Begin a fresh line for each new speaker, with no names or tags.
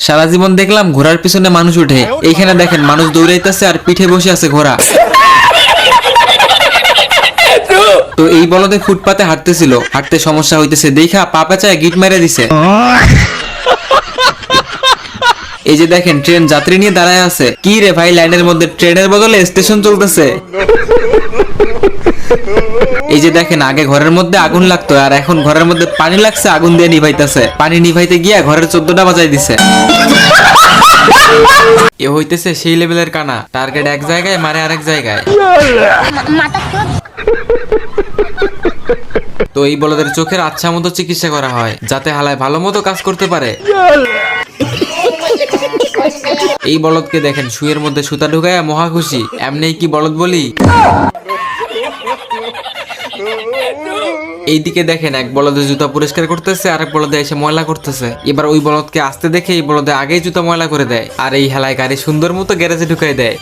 সারা জীবন দেখলাম ঘোড়ার পিছনে মানুষ উঠে, এইখানে দেখেন মানুষ দৌড়াইতেছে আর পিঠে বসে আছে ঘোড়া। তো এই বলদে ফুটপাতে হাঁটতেছিল, হাঁটতে সমস্যা হইতেছে দেখা পা পেঁচায় গিট মেরে দিছে। এই যে দেখেন ট্রেন যাত্রী নিয়ে দাঁড়ায় আছে। কি রে ভাই, লাইনের মধ্যে ট্রেনের বদলে স্টেশন চলতেছে। এই যে দেখেন আগে ঘরের মধ্যে আগুন লাগতো আর এখন ঘরের মধ্যে পানি লাগছে, আগুন দিয়ে নিভাইতেছে। পানি নিভাইতে গিয়া ঘরের 14টা বাজাই দিছে। এ হইতেছে সেই লেভেলের কানা, টার্গেট এক জায়গায় মারে আরেক জায়গায়। তো এই বলদের চোখের আচ্ছা মতো চিকিৎসা করা হয় যাতে হালায় ভালো মতো কাজ করতে পারে। এই বলদকে দেখেন শুয়ের মধ্যে সুতা ঢুকায় মহা খুশি, এমনি কি বলদ বলি। এইদিকে দেখেন এক বলদে জুতা পরিষ্কার করতেছে, আরেক বলদে এসে ময়লা করতেছে। এবার ওই বলদকে আসতে দেখে এই বলদে আগেই জুতা ময়লা করে দেয় আর এই হেলায় গাড়ি সুন্দর মতো গ্যারেজে ঢুকাই দেয়।